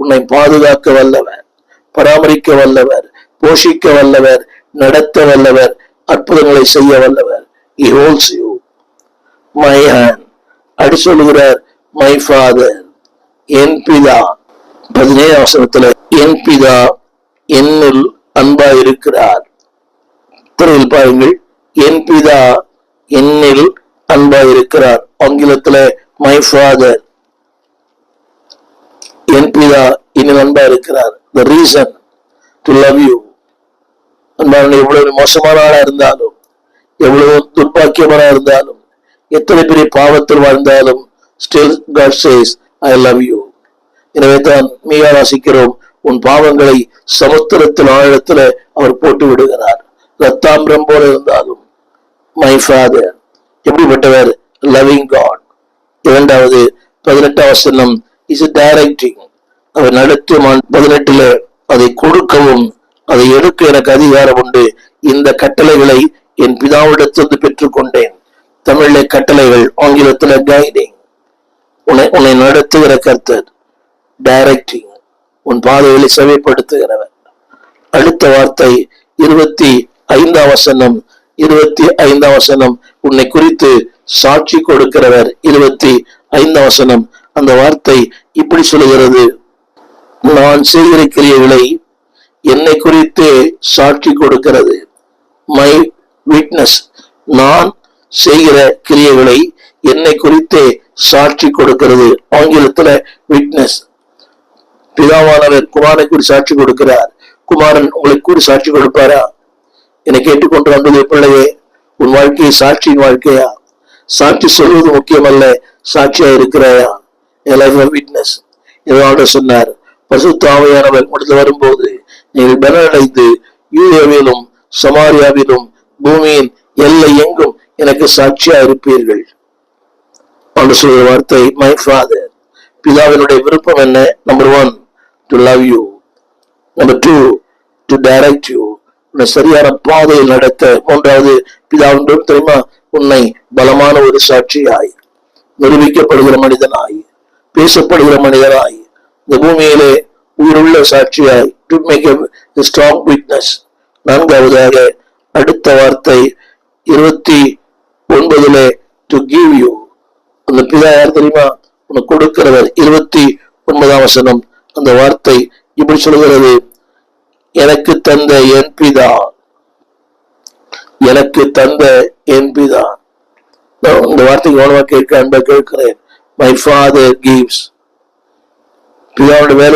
உன்னை பாதுகாக்க வல்லவர், பராமரிக்க வல்லவர், போஷிக்க வல்லவர், நடத்த வல்லவர், அற்புதங்களை செய்ய வல்லவர். He holds you. My hand. அடி சொல்லுகிறார், my father, என் பிதா. 17 வசனத்துல என் பிதா என்னுள் அன்பா இருக்கிறார். திரையில் பாருங்கள், என் பிதா என்னில் அன்பா இருக்கிறார். ஆங்கிலத்துல my father, என் பிதா என்னில் அன்பா இருக்கிறார். The reason to love you. அன்பான, எவ்வளவு மோசமான ஆளா இருந்தாலும், எவ்வளவு துர்பாக்கியமான இருந்தாலும், எத்தனை பெரிய பாவத்தில் வாழ்ந்தாலும், still God says I love you. எனவே தான் மீகா வாசிக்கிறோம், உன் பாவங்களை சமுத்திரத்தில் ஆழத்துல அவர் போட்டு விடுகிறார். ரத்தாம்பிரம் போல இருந்தாலும் my father. எப்படிப்பட்டவர்? loving God. இரண்டாவது 18 வசனம் is directing. அவர் நடத்தும். 18 அதை கொடுக்கவும் அதை எடுக்க எனக்கு அதிகாரம் உண்டு. இந்த கட்டளைகளை என் பிதாவிடத்திலிருந்து பெற்றுக்கொண்டேன். தமிழிலே கட்டளைகள், ஆங்கிலத்துல கைடிங். உன்னை நடத்துகிற கர்த்தர். டைரக்டிங், உன் பாதைகளை செவைப்படுத்துகிறவர். அடுத்த வார்த்தை 25 வசனம். 25 வசனம் உன்னை குறித்து சாட்சி கொடுக்கிறவர். 25 வசனம் அந்த வார்த்தை இப்படி சொல்லுகிறது, நான் செய்கிற கிரியைகளை என்னை குறித்து சாட்சி கொடுக்கிறது. My witness. நான் செய்கிற கிரியைகளை என்னை குறித்து சாட்சி கொடுக்கிறது. ஆங்கிலத்துல விட்னஸ். பிதாவானவர் குமாரனை கூறி சாட்சி கொடுக்கிறார். குமாரன் உங்களை கூறி சாட்சி கொடுப்பாரா? என்னை கேட்டுக்கொண்டு வந்தது பிள்ளையே, உன் வாழ்க்கையை சாட்சியின் வாழ்க்கையா? சாட்சி சொல்வது முக்கியமல்ல, சாட்சியா இருக்கிறாயா? விட்னஸ். இதோட சொன்னார், பரிசுத்த ஆவியானவர் உடனே வரும்போது நீங்கள் பலனடைந்து யூதேயாவிலும் சமாரியாவிலும் பூமியின் எல்லை எங்கும் எனக்கு சாட்சியா இருப்பீர்கள். அவன் சொல்கிற வார்த்தை மை ஃபாதர். பிதாவினுடைய விருப்பம் என்ன? Number 1 to love you. Number 2 to direct you. உன்னை சரியான பாதையில் நடத்த. மூன்றாவது, பிதாவின் தெரியுமா, உன்னை பலமான ஒரு சாட்சியாய், நிரூபிக்கப்படுகிற மனிதனாய், பேசப்படுகிற மனிதனாய், இந்த பூமியிலே உயிருள்ள சாட்சியாய், to make a strong witness. நான்காவதாக அடுத்த வார்த்தை 29 to give you. அந்த பிதா யார் தெரியுமா? உனக்கு கொடுக்கிறவர். 29 வசனம் அந்த வார்த்தை இப்படி சொல்கிறது, எனக்கு தந்த என் பிதா. எனக்கு தந்த என் பிதா. இந்த வார்த்தை கவனமா கேட்க அன்பா கேட்கிறேன். My father gives. பிதாவோட வேலை